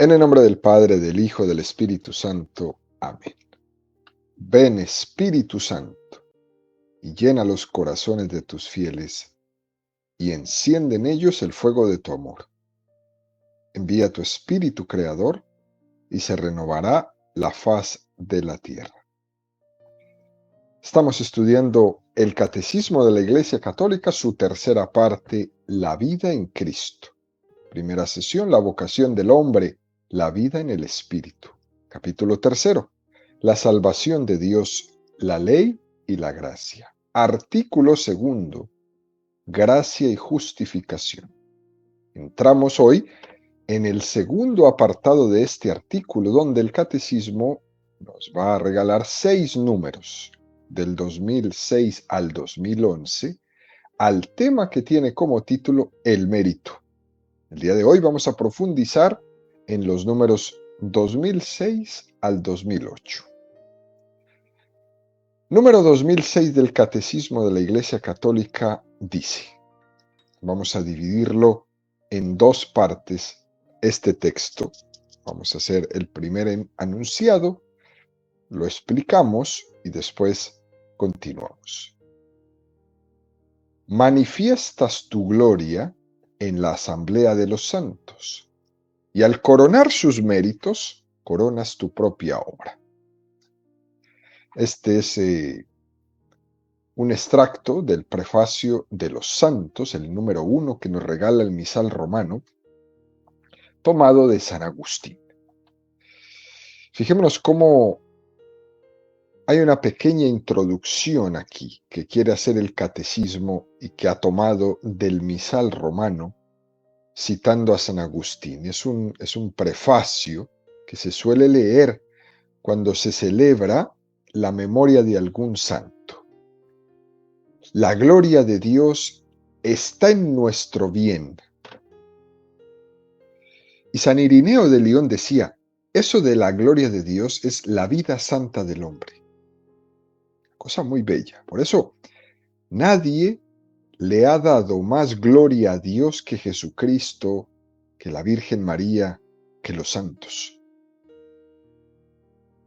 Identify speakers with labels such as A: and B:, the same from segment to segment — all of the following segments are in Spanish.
A: En el nombre del Padre, del Hijo, del Espíritu Santo. Amén. Ven, Espíritu Santo, y llena los corazones de tus fieles, y enciende en ellos el fuego de tu amor. Envía tu Espíritu Creador, y se renovará la faz de la tierra. Estamos estudiando el Catecismo de la Iglesia Católica, su tercera parte, la vida en Cristo. Primera sesión, la vocación del hombre, la vida en el Espíritu. Capítulo tercero, la salvación de Dios, la ley y la gracia. Artículo segundo, gracia y justificación. Entramos hoy en el segundo apartado de este artículo, donde el Catecismo nos va a regalar 6 números, del 2006 al 2011, al tema que tiene como título el mérito. El día de hoy vamos a profundizar en los números 2006 al 2008. Número 2006 del Catecismo de la Iglesia Católica dice, vamos a dividirlo en dos partes este texto. Vamos a hacer el primer enunciado, lo explicamos y después continuamos. Manifiestas tu gloria en la asamblea de los santos, y al coronar sus méritos, coronas tu propia obra. Este es un extracto del prefacio de los santos, el número 1 que nos regala el misal romano, tomado de San Agustín. Fijémonos cómo hay una pequeña introducción aquí que quiere hacer el catecismo y que ha tomado del misal romano, citando a San Agustín. Es un prefacio que se suele leer cuando se celebra la memoria de algún santo. La gloria de Dios está en nuestro bien. Y San Irineo de León decía, eso de la gloria de Dios es la vida santa del hombre. Cosa muy bella. Por eso, nadie le ha dado más gloria a Dios que Jesucristo, que la Virgen María, que los santos.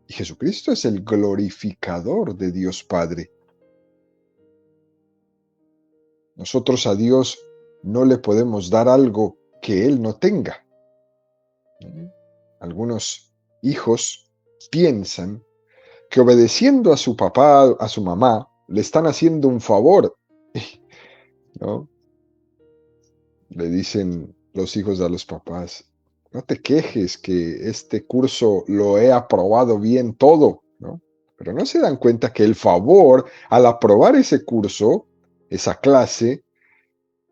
A: Y Jesucristo es el glorificador de Dios Padre. Nosotros a Dios no le podemos dar algo que Él no tenga. Algunos hijos piensan que obedeciendo a su papá, a su mamá, le están haciendo un favor, ¿no? Le dicen los hijos a los papás, no te quejes que este curso lo he aprobado bien todo, ¿no? Pero no se dan cuenta que el favor al aprobar ese curso, esa clase,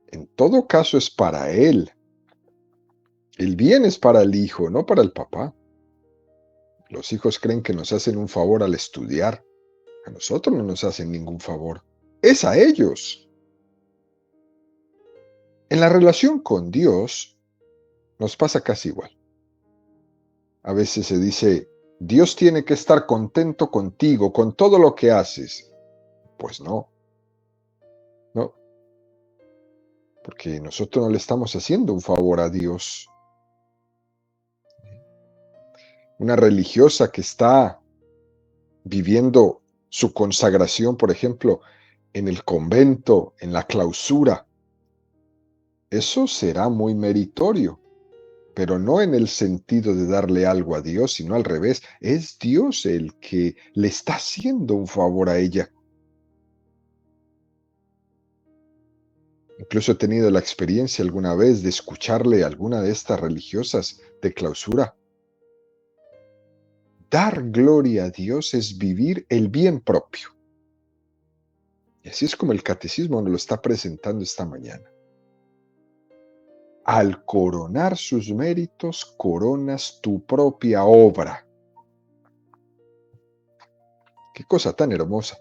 A: en todo caso es para él. El bien es para el hijo, no para el papá. Los hijos creen que nos hacen un favor al estudiar. A nosotros no nos hacen ningún favor. Es a ellos. En la relación con Dios nos pasa casi igual. A veces se dice, Dios tiene que estar contento contigo, con todo lo que haces. Pues no, no, porque nosotros no le estamos haciendo un favor a Dios. Una religiosa que está viviendo su consagración, por ejemplo, en el convento, en la clausura, eso será muy meritorio, pero no en el sentido de darle algo a Dios, sino al revés. Es Dios el que le está haciendo un favor a ella. Incluso he tenido la experiencia alguna vez de escucharle a alguna de estas religiosas de clausura. Dar gloria a Dios es vivir el bien propio. Y así es como el catecismo nos lo está presentando esta mañana. Al coronar sus méritos, coronas tu propia obra. Qué cosa tan hermosa.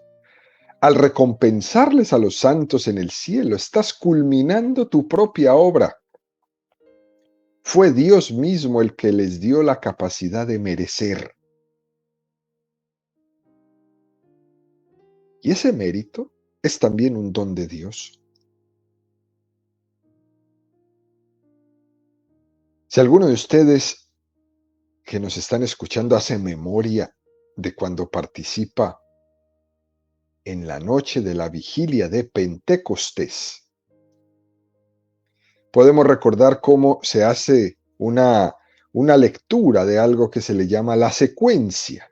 A: Al recompensarles a los santos en el cielo, estás culminando tu propia obra. Fue Dios mismo el que les dio la capacidad de merecer. Y ese mérito es también un don de Dios. Si alguno de ustedes que nos están escuchando hace memoria de cuando participa en la noche de la vigilia de Pentecostés. Podemos recordar cómo se hace una lectura de algo que se le llama la secuencia.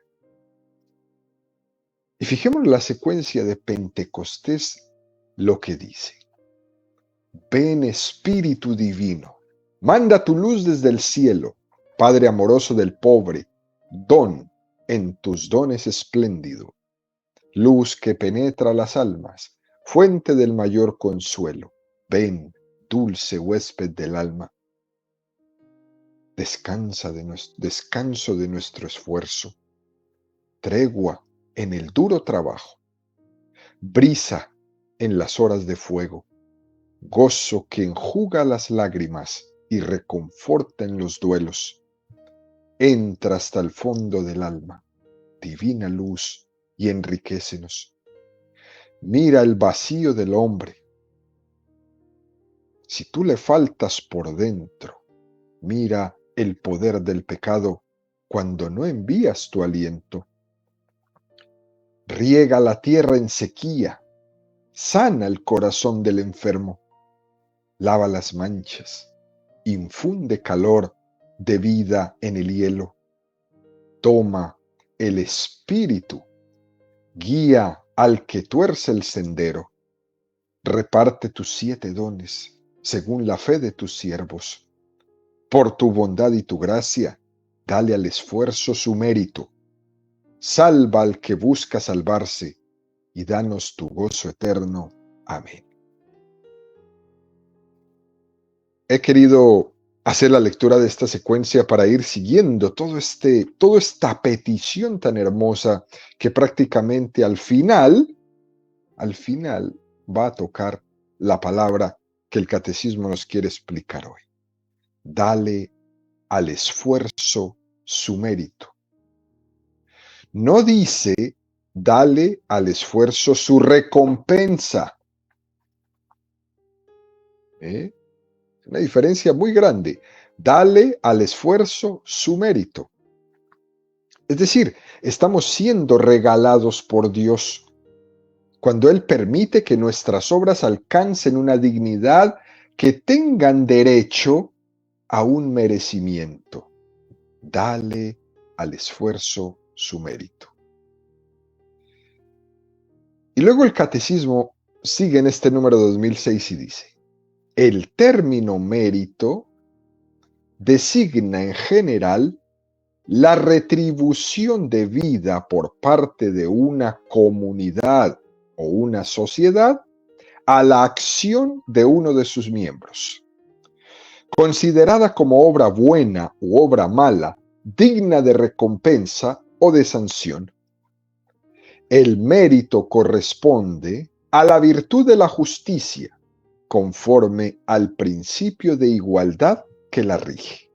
A: Y fijémonos la secuencia de Pentecostés, lo que dice. Ven Espíritu Divino, manda tu luz desde el cielo, Padre amoroso del pobre, don en tus dones espléndido, luz que penetra las almas, fuente del mayor consuelo. Ven, dulce huésped del alma. Descanso de nuestro esfuerzo, tregua en el duro trabajo, brisa en las horas de fuego, gozo que enjuga las lágrimas y reconforta en los duelos. Entra hasta el fondo del alma, divina luz, y enriquécenos. Mira el vacío del hombre. Si tú le faltas por dentro, mira el poder del pecado cuando no envías tu aliento. Riega la tierra en sequía, sana el corazón del enfermo, lava las manchas, infunde calor de vida en el hielo. Toma el espíritu, guía al que tuerce el sendero. Reparte tus 7 dones según la fe de tus siervos. Por tu bondad y tu gracia, dale al esfuerzo su mérito. Salva al que busca salvarse y danos tu gozo eterno. Amén. He querido hacer la lectura de esta secuencia para ir siguiendo toda esta petición tan hermosa que prácticamente al final va a tocar la palabra que el catecismo nos quiere explicar hoy. Dale al esfuerzo su mérito. No dice, dale al esfuerzo su recompensa. Una diferencia muy grande. Dale al esfuerzo su mérito. Es decir, estamos siendo regalados por Dios cuando Él permite que nuestras obras alcancen una dignidad que tengan derecho a un merecimiento. Dale al esfuerzo su mérito. Y luego el catecismo sigue en este número 2006 y dice, el término mérito designa en general la retribución debida por parte de una comunidad o una sociedad a la acción de uno de sus miembros, considerada como obra buena u obra mala, digna de recompensa o de sanción. El mérito corresponde a la virtud de la justicia, conforme al principio de igualdad que la rige.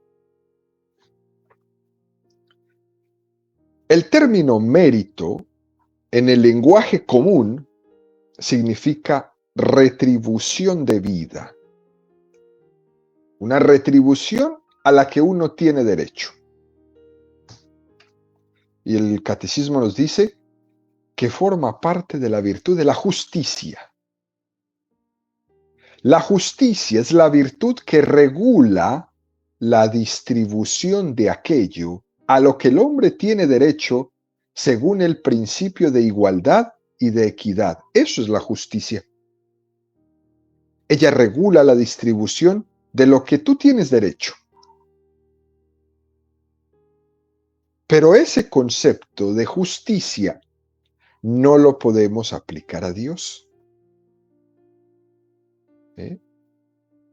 A: El término mérito, en el lenguaje común, significa retribución debida. Una retribución a la que uno tiene derecho. Y el catecismo nos dice que forma parte de la virtud de la justicia. La justicia es la virtud que regula la distribución de aquello a lo que el hombre tiene derecho según el principio de igualdad y de equidad. Eso es la justicia. Ella regula la distribución de lo que tú tienes derecho. Pero ese concepto de justicia no lo podemos aplicar a Dios.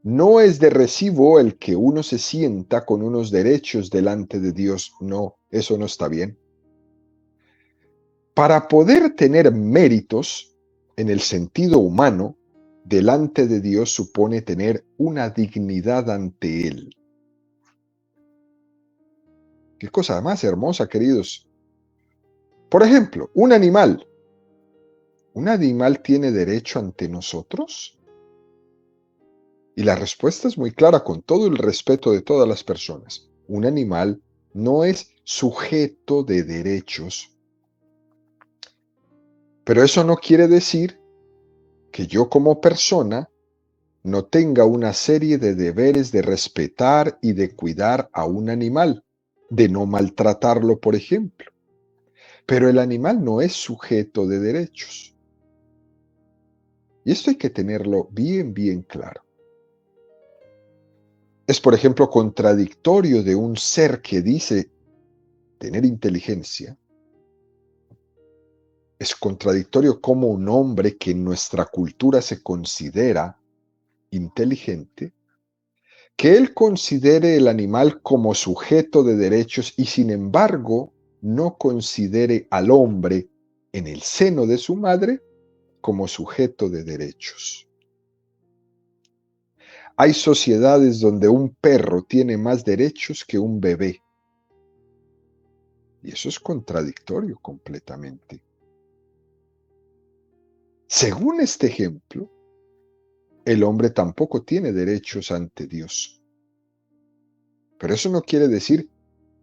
A: No es de recibo el que uno se sienta con unos derechos delante de Dios. No, eso no está bien. Para poder tener méritos en el sentido humano, delante de Dios supone tener una dignidad ante Él. Qué cosa más hermosa, queridos. Por ejemplo, un animal. ¿Un animal tiene derecho ante nosotros? Y la respuesta es muy clara, con todo el respeto de todas las personas. Un animal no es sujeto de derechos, pero eso no quiere decir que yo como persona no tenga una serie de deberes de respetar y de cuidar a un animal, de no maltratarlo, por ejemplo. Pero el animal no es sujeto de derechos. Y esto hay que tenerlo bien, bien claro. Es, por ejemplo, contradictorio de un ser que dice tener inteligencia. Es contradictorio como un hombre que en nuestra cultura se considera inteligente, que él considere el animal como sujeto de derechos y sin embargo no considere al hombre en el seno de su madre como sujeto de derechos. Hay sociedades donde un perro tiene más derechos que un bebé. Y eso es contradictorio completamente. Según este ejemplo, el hombre tampoco tiene derechos ante Dios. Pero eso no quiere decir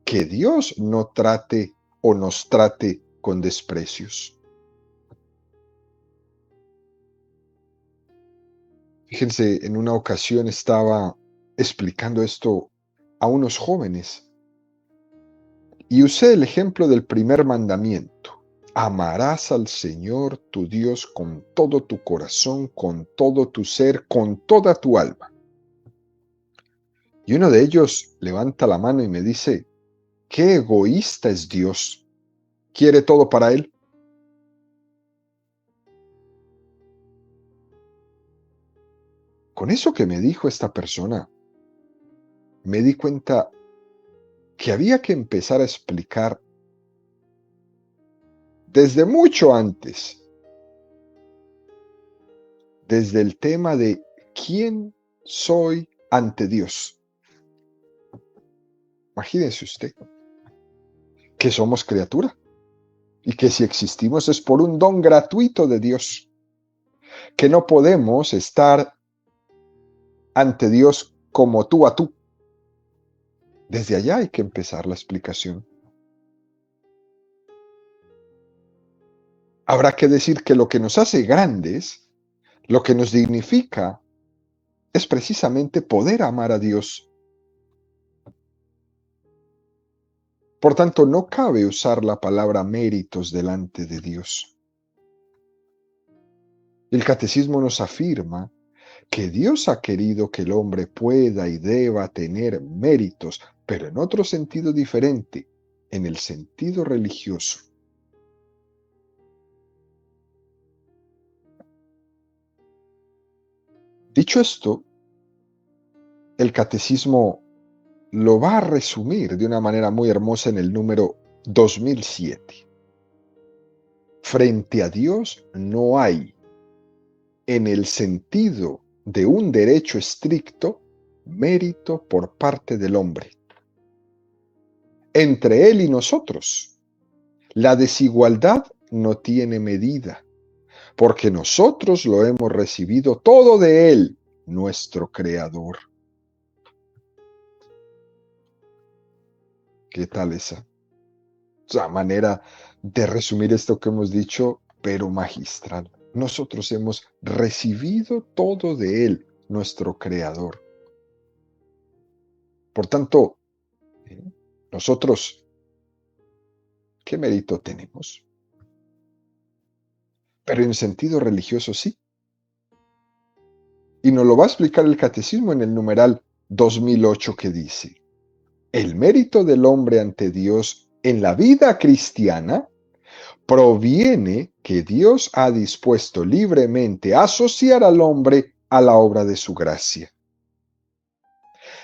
A: que Dios no trate o nos trate con desprecios. Fíjense, en una ocasión estaba explicando esto a unos jóvenes y usé el ejemplo del primer mandamiento. Amarás al Señor tu Dios con todo tu corazón, con todo tu ser, con toda tu alma. Y uno de ellos levanta la mano y me dice, qué egoísta es Dios. ¿Quiere todo para él? Con eso que me dijo esta persona, me di cuenta que había que empezar a explicar desde mucho antes, desde el tema de quién soy ante Dios. Imagínese usted que somos criatura y que si existimos es por un don gratuito de Dios, que no podemos estar ante Dios como tú a tú. Desde allá hay que empezar la explicación. Habrá que decir que lo que nos hace grandes, lo que nos dignifica, es precisamente poder amar a Dios. Por tanto, no cabe usar la palabra méritos delante de Dios. El catecismo nos afirma que Dios ha querido que el hombre pueda y deba tener méritos, pero en otro sentido diferente, en el sentido religioso. Dicho esto, el catecismo lo va a resumir de una manera muy hermosa en el número 2007. Frente a Dios no hay, en el sentido de un derecho estricto, mérito por parte del hombre. Entre él y nosotros, la desigualdad no tiene medida, porque nosotros lo hemos recibido todo de él, nuestro Creador. ¿Qué tal esa? Esa manera de resumir esto que hemos dicho, pero magistral. Nosotros hemos recibido todo de él, nuestro Creador. Por tanto, nosotros, ¿qué mérito tenemos? Pero en sentido religioso sí. Y nos lo va a explicar el catecismo en el numeral 2008 que dice, el mérito del hombre ante Dios en la vida cristiana proviene que Dios ha dispuesto libremente a asociar al hombre a la obra de su gracia.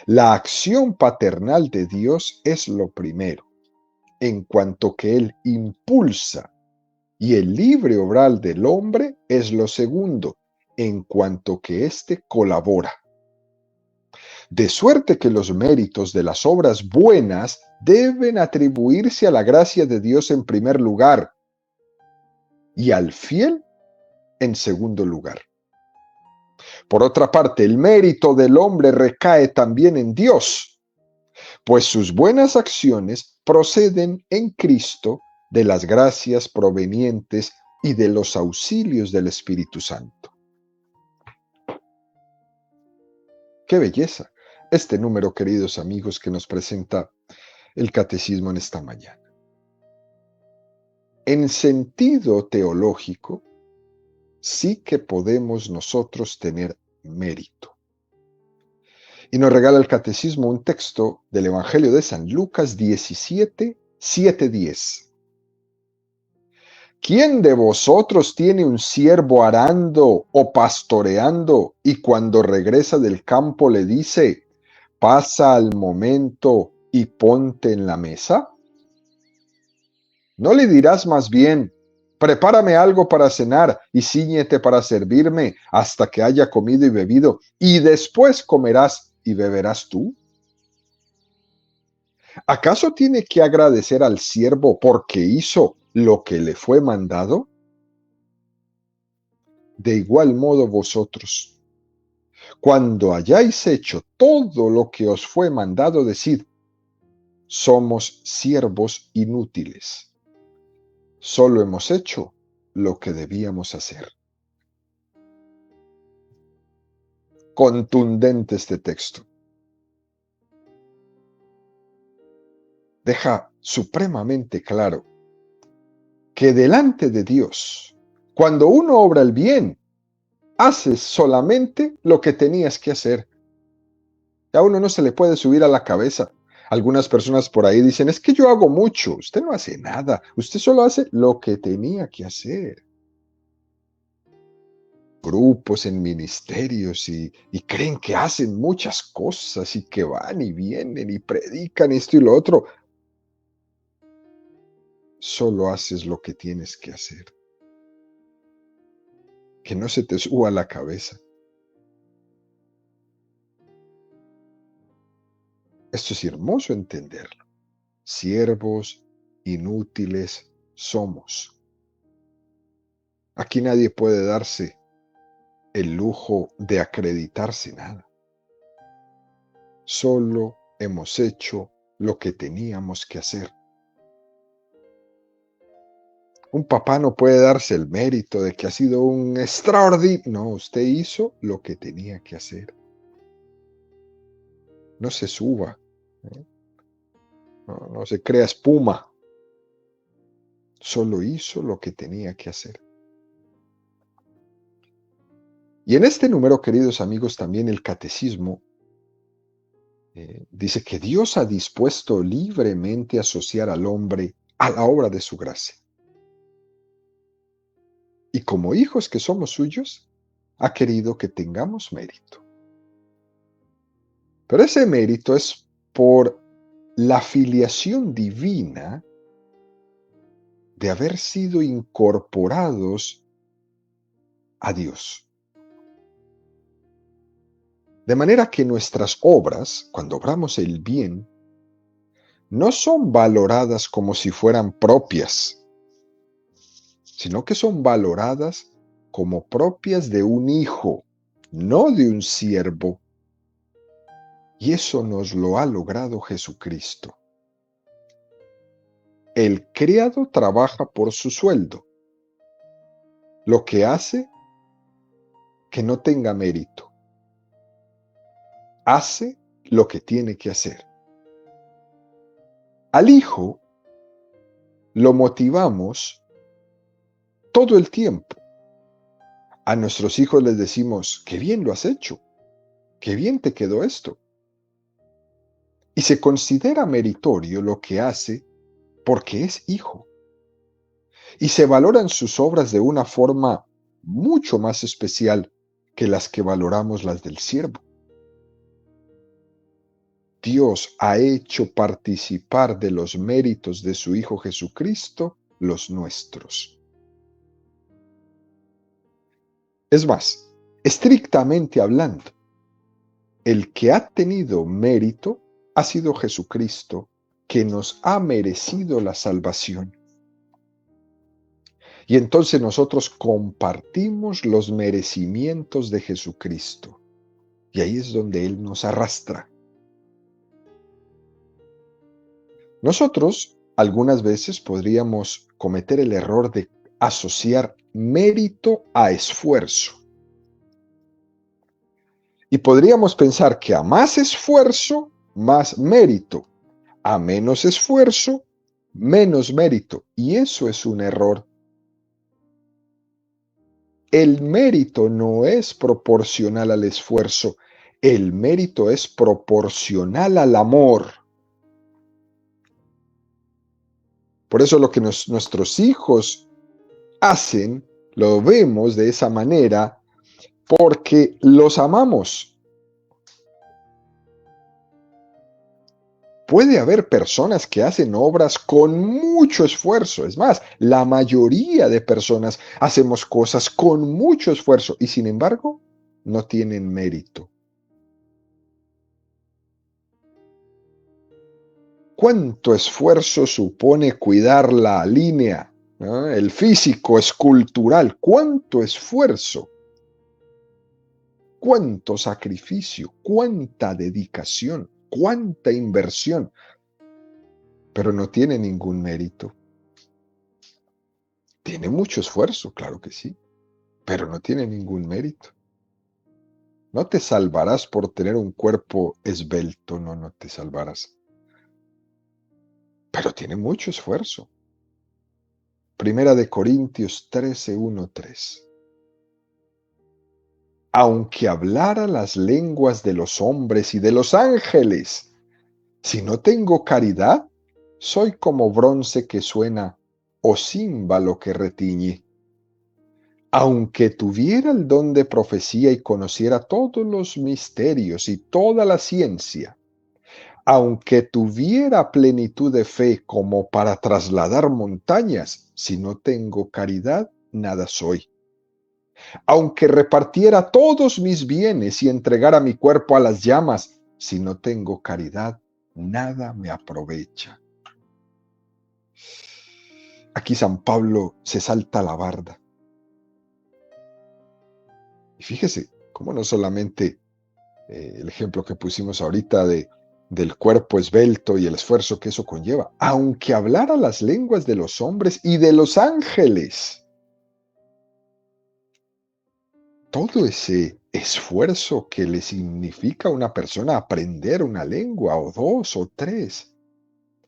A: La acción paternal de Dios es lo primero, en cuanto que Él impulsa, y el libre obrar del hombre es lo segundo, en cuanto que éste colabora. De suerte que los méritos de las obras buenas deben atribuirse a la gracia de Dios en primer lugar y al fiel en segundo lugar. Por otra parte, el mérito del hombre recae también en Dios, pues sus buenas acciones proceden en Cristo de las gracias provenientes y de los auxilios del Espíritu Santo. ¡Qué belleza! Este número, queridos amigos, que nos presenta el catecismo en esta mañana. En sentido teológico, sí que podemos nosotros tener mérito. Y nos regala el catecismo un texto del Evangelio de San Lucas 17, 7, 10. ¿Quién de vosotros tiene un siervo arando o pastoreando y cuando regresa del campo le dice, pasa al momento y ponte en la mesa? ¿No le dirás más bien, prepárame algo para cenar y cíñete para servirme hasta que haya comido y bebido, y después comerás y beberás tú? ¿Acaso tiene que agradecer al siervo porque hizo lo que le fue mandado? De igual modo vosotros, cuando hayáis hecho todo lo que os fue mandado, decid, somos siervos inútiles. Solo hemos hecho lo que debíamos hacer. Contundente este texto. Deja supremamente claro que delante de Dios, cuando uno obra el bien, haces solamente lo que tenías que hacer. A uno no se le puede subir a la cabeza. Algunas personas por ahí dicen, es que yo hago mucho. Usted no hace nada. Usted solo hace lo que tenía que hacer. Grupos en ministerios y creen que hacen muchas cosas y que van y vienen y predican esto y lo otro. Solo haces lo que tienes que hacer. Que no se te suba a la cabeza. Esto es hermoso entenderlo. Siervos inútiles somos. Aquí nadie puede darse el lujo de acreditarse nada. Solo hemos hecho lo que teníamos que hacer. Un papá no puede darse el mérito de que ha sido un extraordinario. No, usted hizo lo que tenía que hacer. No se suba. No se crea espuma. Solo hizo lo que tenía que hacer. Y en este número, queridos amigos, también el catecismo dice que Dios ha dispuesto libremente asociar al hombre a la obra de su gracia. Y como hijos que somos suyos, ha querido que tengamos mérito. Pero ese mérito es por la filiación divina de haber sido incorporados a Dios. De manera que nuestras obras, cuando obramos el bien, no son valoradas como si fueran propias, sino que son valoradas como propias de un hijo, no de un siervo. Y eso nos lo ha logrado Jesucristo. El criado trabaja por su sueldo, lo que hace que no tenga mérito. Hace lo que tiene que hacer. Al hijo lo motivamos todo el tiempo. A nuestros hijos les decimos, qué bien lo has hecho, qué bien te quedó esto. Y se considera meritorio lo que hace porque es hijo. Y se valoran sus obras de una forma mucho más especial que las que valoramos las del siervo. Dios ha hecho participar de los méritos de su Hijo Jesucristo los nuestros. Es más, estrictamente hablando, el que ha tenido mérito ha sido Jesucristo, que nos ha merecido la salvación. Y entonces nosotros compartimos los merecimientos de Jesucristo. Y ahí es donde Él nos arrastra. Nosotros algunas veces podríamos cometer el error de asociar mérito a esfuerzo. Y podríamos pensar que a más esfuerzo, más mérito. A menos esfuerzo, menos mérito. Y eso es un error. El mérito no es proporcional al esfuerzo. El mérito es proporcional al amor. Por eso lo que nuestros hijos hacen, lo vemos de esa manera, porque los amamos. Puede haber personas que hacen obras con mucho esfuerzo. Es más, la mayoría de personas hacemos cosas con mucho esfuerzo y sin embargo no tienen mérito. ¿Cuánto esfuerzo supone cuidar la línea, ¿no? El físico escultural? ¿Cuánto esfuerzo? ¿Cuánto sacrificio? ¿Cuánta dedicación? ¿Cuánta inversión? Pero no tiene ningún mérito. Tiene mucho esfuerzo, claro que sí, pero no tiene ningún mérito. No te salvarás por tener un cuerpo esbelto, no, no te salvarás. Pero tiene mucho esfuerzo. Primera de Corintios 13, 1, 3. Aunque hablara las lenguas de los hombres y de los ángeles, si no tengo caridad, soy como bronce que suena o címbalo que retiñe. Aunque tuviera el don de profecía y conociera todos los misterios y toda la ciencia, aunque tuviera plenitud de fe como para trasladar montañas, si no tengo caridad, nada soy. Aunque repartiera todos mis bienes y entregara mi cuerpo a las llamas, si no tengo caridad, nada me aprovecha. Aquí San Pablo se salta la barda. Y fíjese cómo no solamente el ejemplo que pusimos ahorita del cuerpo esbelto y el esfuerzo que eso conlleva, aunque hablara las lenguas de los hombres y de los ángeles, todo ese esfuerzo que le significa a una persona aprender una lengua o dos o tres,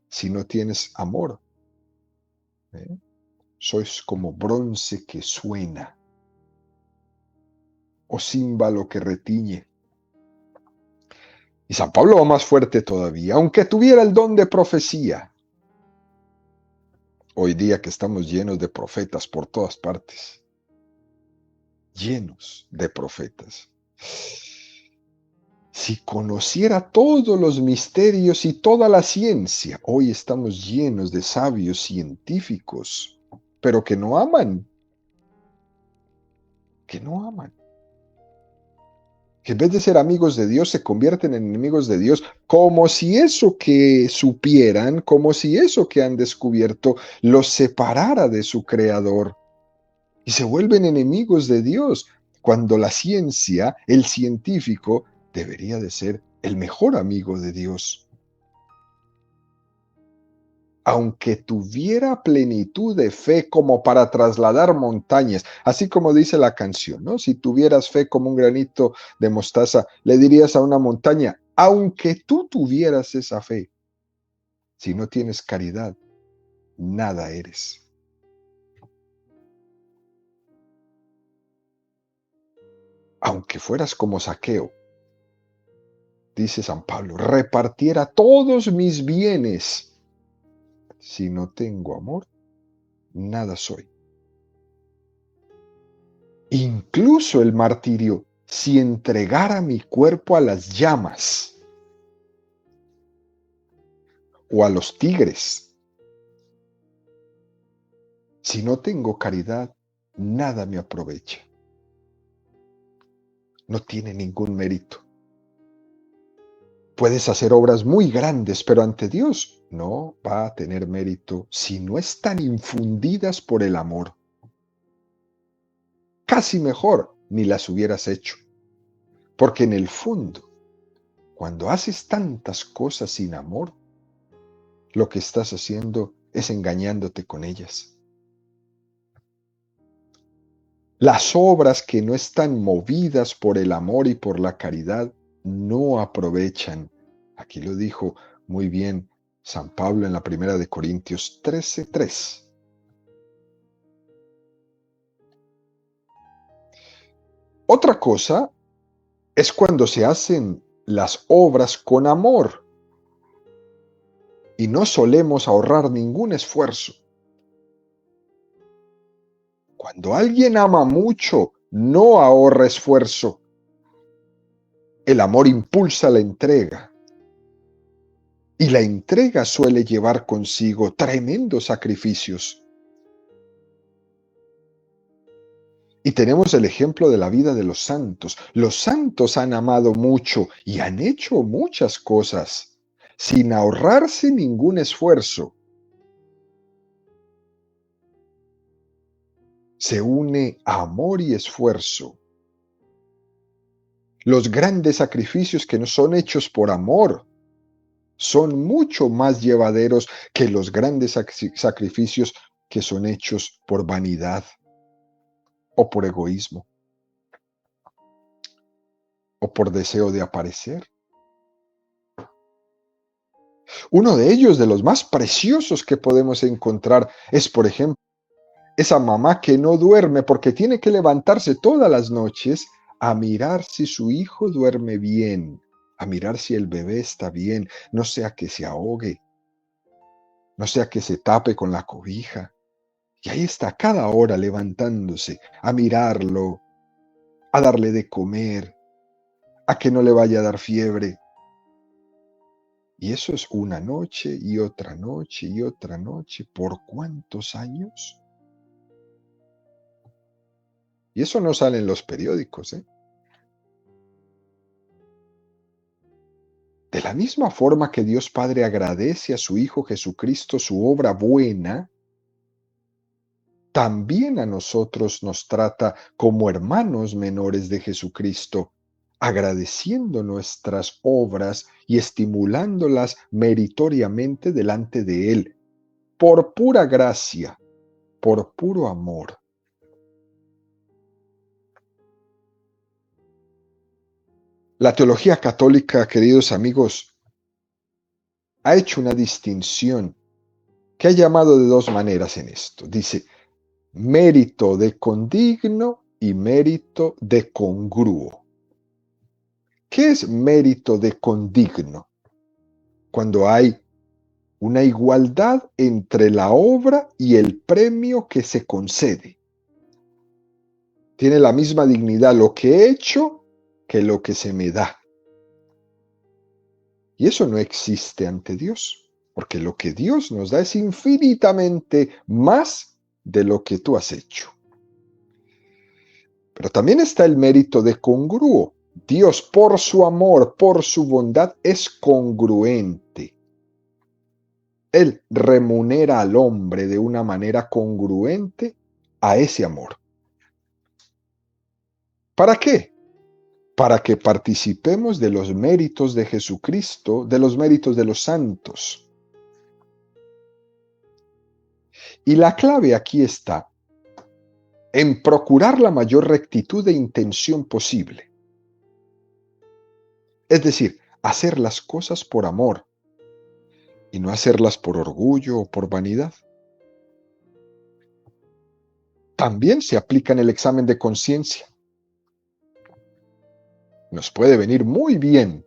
A: si no tienes amor, ¿eh? Sois como bronce que suena o címbalo que retiñe. Y San Pablo va más fuerte todavía, aunque tuviera el don de profecía. Hoy día que estamos llenos de profetas por todas partes, llenos de profetas. Si conociera todos los misterios y toda la ciencia, hoy estamos llenos de sabios científicos, pero que no aman, que no aman. Que en vez de ser amigos de Dios se convierten en enemigos de Dios, como si eso que supieran, como si eso que han descubierto los separara de su Creador. Y se vuelven enemigos de Dios, cuando la ciencia, el científico, debería de ser el mejor amigo de Dios. Aunque tuviera plenitud de fe como para trasladar montañas, así como dice la canción, ¿no? Si tuvieras fe como un granito de mostaza, le dirías a una montaña, aunque tú tuvieras esa fe, si no tienes caridad, nada eres. Aunque fueras como Zaqueo, dice San Pablo, repartiera todos mis bienes. Si no tengo amor, nada soy. Incluso el martirio, si entregara mi cuerpo a las llamas o a los tigres, si no tengo caridad, nada me aprovecha. No tiene ningún mérito. Puedes hacer obras muy grandes, pero ante Dios no va a tener mérito si no están infundidas por el amor. Casi mejor ni las hubieras hecho. Porque en el fondo, cuando haces tantas cosas sin amor, lo que estás haciendo es engañándote con ellas. Las obras que no están movidas por el amor y por la caridad no aprovechan. Aquí lo dijo muy bien San Pablo en la primera de Corintios 13:3. Otra cosa es cuando se hacen las obras con amor y no solemos ahorrar ningún esfuerzo. Cuando alguien ama mucho, no ahorra esfuerzo. El amor impulsa la entrega y la entrega suele llevar consigo tremendos sacrificios. Y tenemos el ejemplo de la vida de los santos. Los santos han amado mucho y han hecho muchas cosas sin ahorrarse ningún esfuerzo. Se une amor y esfuerzo. Los grandes sacrificios que no son hechos por amor son mucho más llevaderos que los grandes sacrificios que son hechos por vanidad o por egoísmo o por deseo de aparecer. Uno de ellos, de los más preciosos que podemos encontrar, es, por ejemplo, esa mamá que no duerme porque tiene que levantarse todas las noches a mirar si su hijo duerme bien, a mirar si el bebé está bien, no sea que se ahogue, no sea que se tape con la cobija. Y ahí está cada hora levantándose a mirarlo, a darle de comer, a que no le vaya a dar fiebre. Y eso es una noche y otra noche y otra noche. ¿Por cuántos años? Y eso no sale en los periódicos, ¿eh? De la misma forma que Dios Padre agradece a su Hijo Jesucristo su obra buena, también a nosotros nos trata como hermanos menores de Jesucristo, agradeciendo nuestras obras y estimulándolas meritoriamente delante de Él, por pura gracia, por puro amor. La teología católica, queridos amigos, ha hecho una distinción que ha llamado de dos maneras en esto. Dice, mérito de condigno y mérito de congruo. ¿Qué es mérito de condigno? Cuando hay una igualdad entre la obra y el premio que se concede. Tiene la misma dignidad lo que he hecho que lo que se me da. Y eso no existe ante Dios, porque lo que Dios nos da es infinitamente más de lo que tú has hecho. Pero también está el mérito de congruo. Dios, por su amor, por su bondad, es congruente. Él remunera al hombre de una manera congruente a ese amor. ¿Para qué? Para que participemos de los méritos de Jesucristo, de los méritos de los santos. Y la clave aquí está en procurar la mayor rectitud de intención posible. Es decir, hacer las cosas por amor y no hacerlas por orgullo o por vanidad. También se aplica en el examen de conciencia. Nos puede venir muy bien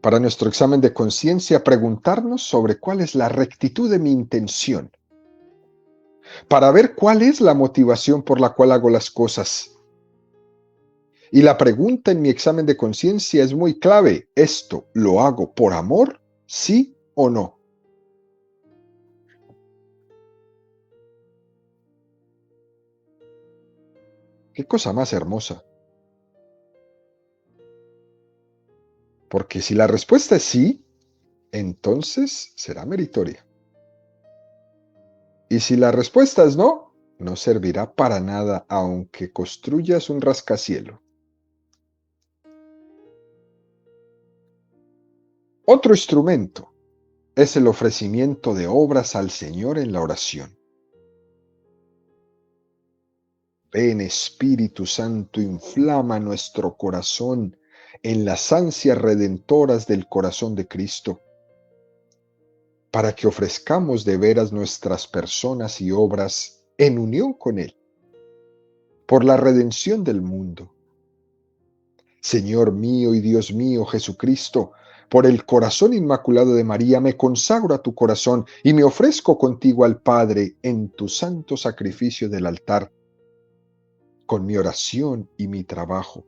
A: para nuestro examen de conciencia preguntarnos sobre cuál es la rectitud de mi intención, para ver cuál es la motivación por la cual hago las cosas. Y la pregunta en mi examen de conciencia es muy clave. ¿Esto lo hago por amor? ¿Sí o no? Qué cosa más hermosa. Porque si la respuesta es sí, entonces será meritoria. Y si la respuesta es no, no servirá para nada aunque construyas un rascacielos. Otro instrumento es el ofrecimiento de obras al Señor en la oración. Ven Espíritu Santo, inflama nuestro corazón en las ansias redentoras del corazón de Cristo, para que ofrezcamos de veras nuestras personas y obras en unión con Él, por la redención del mundo. Señor mío y Dios mío Jesucristo, por el corazón inmaculado de María me consagro a tu corazón y me ofrezco contigo al Padre en tu santo sacrificio del altar, con mi oración y mi trabajo,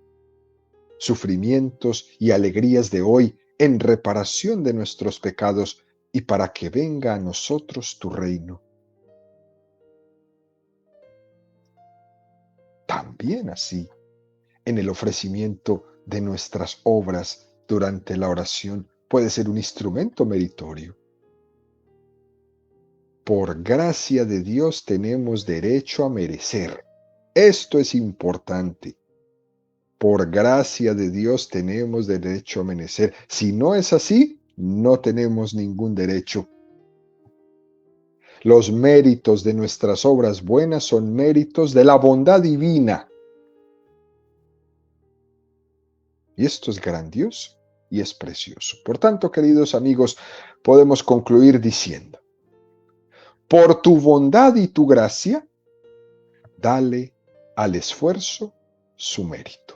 A: sufrimientos y alegrías de hoy en reparación de nuestros pecados y para que venga a nosotros tu reino. También así, en el ofrecimiento de nuestras obras durante la oración puede ser un instrumento meritorio. Por gracia de Dios tenemos derecho a merecer. Esto es importante. Por gracia de Dios tenemos derecho a merecer. Si no es así, no tenemos ningún derecho. Los méritos de nuestras obras buenas son méritos de la bondad divina. Y esto es grandioso y es precioso. Por tanto, queridos amigos, podemos concluir diciendo, por tu bondad y tu gracia, dale al esfuerzo su mérito.